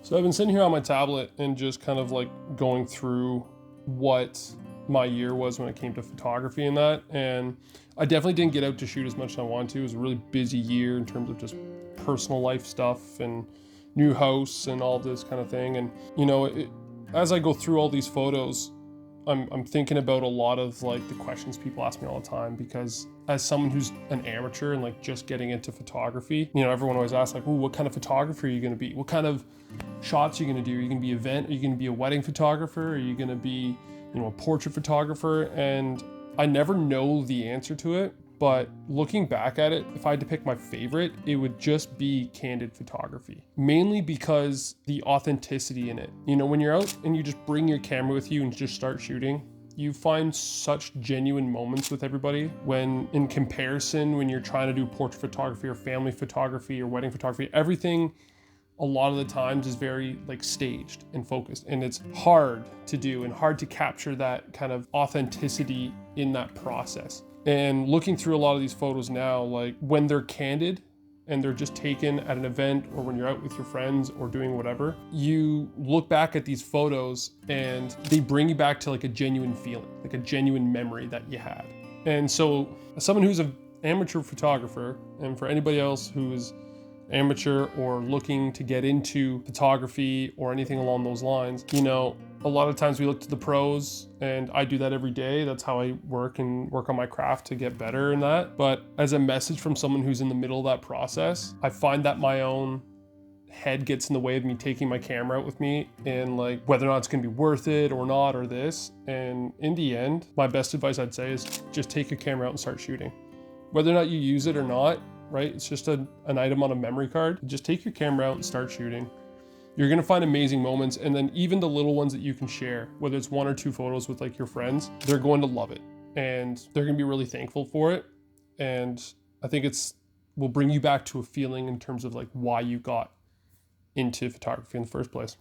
So I've been sitting here on my tablet and just kind of like going through what my year was when it came to photography and that. And I definitely didn't get out to shoot as much as I wanted to. It was a really busy year in terms of just personal life stuff and new house and all this kind of thing. And, as I go through all these photos, I'm thinking about a lot of like the questions people ask me all the time, because as someone who's an amateur and like just getting into photography, everyone always asks like, "Ooh, what kind of photographer are you going to be? What kind of shots are you going to do? Are you going to be event? Are you going to be a wedding photographer? Are you going to be, a portrait photographer?" And I never know the answer to it. But looking back at it, if I had to pick my favorite, it would just be candid photography. Mainly because the authenticity in it. When you're out and you just bring your camera with you and just start shooting, you find such genuine moments with everybody. When in comparison, when you're trying to do portrait photography or family photography or wedding photography, everything a lot of the times is very like staged and focused, and it's hard to do and hard to capture that kind of authenticity in that process. And looking through a lot of these photos now, like when they're candid and they're just taken at an event or when you're out with your friends or doing whatever, you look back at these photos and they bring you back to like a genuine feeling, like a genuine memory that you had. And so as someone who's an amateur photographer, and for anybody else who's amateur or looking to get into photography or anything along those lines, a lot of times we look to the pros, and I do that every day. That's how I work on my craft to get better in that. But as a message from someone who's in the middle of that process, I find that my own head gets in the way of me taking my camera out with me and like whether or not it's going to be worth it or not or this. And in the end, my best advice I'd say is just take your camera out and start shooting. Whether or not you use it or not, right? It's just an item on a memory card. Just take your camera out and start shooting. You're gonna find amazing moments, and then even the little ones that you can share, whether it's 1 or 2 photos with like your friends, they're going to love it and they're gonna be really thankful for it. And I think will bring you back to a feeling in terms of like why you got into photography in the first place.